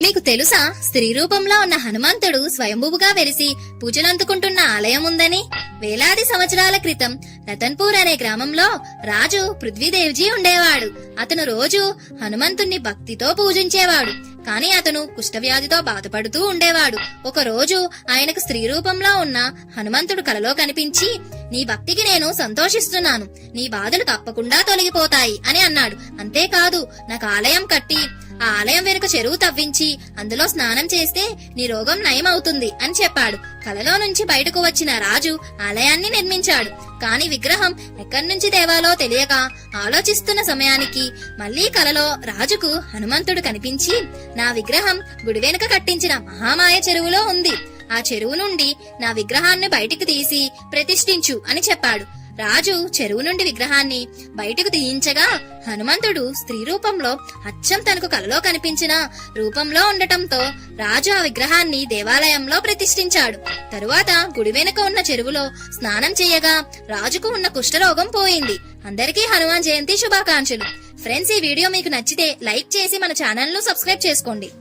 మీకు తెలుసా స్త్రీ రూపంలో ఉన్న హనుమంతుడు స్వయంభువుగా వెలిసి పూజలందుకుంటున్న ఆలయం ఉందని? వేలాది సంవత్సరాల క్రితం రతన్పూర్ అనే గ్రామంలో రాజు పృథ్వీదేవ్జీ ఉండేవాడు. అతను రోజు హనుమంతుణ్ణి భక్తితో పూజించేవాడు. కాని అతను కుష్ఠవ్యాధితో బాధపడుతూ ఉండేవాడు. ఒక రోజు ఆయనకు స్త్రీ రూపంలో ఉన్న హనుమంతుడు కలలో కనిపించి, నీ భక్తికి నేను సంతోషిస్తున్నాను, నీ బాధలు తప్పకుండా తొలగిపోతాయి అని అన్నాడు. అంతేకాదు, నాకు ఆలయం కట్టి ఆ ఆలయం వెనుక చెరువు తవ్వించి అందులో స్నానం చేస్తే నీ రోగం నయం అవుతుంది అని చెప్పాడు. కలలో నుంచి బయటకు వచ్చిన రాజు ఆలయాన్ని నిర్మించాడు. కాని విగ్రహం ఎక్కడి నుంచి తేవాలో తెలియక ఆలోచిస్తున్న సమయానికి మళ్లీ కలలో రాజుకు హనుమంతుడు కనిపించి, నా విగ్రహం గుడి వెనుక కట్టించిన మహామాయ చెరువులో ఉంది, ఆ చెరువు నుండి నా విగ్రహాన్ని బయటికి తీసి ప్రతిష్ఠించు అని చెప్పాడు. రాజు చెరువు నుండి విగ్రహాన్ని బయటకు తీయించగా హనుమంతుడు స్త్రీ రూపంలో అచ్చం తనకు కలలో కనిపించిన రూపంలో ఉండటంతో రాజు ఆ విగ్రహాన్ని దేవాలయంలో ప్రతిష్ఠించాడు. తరువాత గుడి వెనుక ఉన్న చెరువులో స్నానం చేయగా రాజుకు ఉన్న కుష్ఠరోగం పోయింది. అందరికీ హనుమాన్ జయంతి శుభాకాంక్షలు. ఫ్రెండ్స్, ఈ వీడియో మీకు నచ్చితే లైక్ చేసి మన ఛానల్ ను సబ్స్క్రైబ్ చేసుకోండి.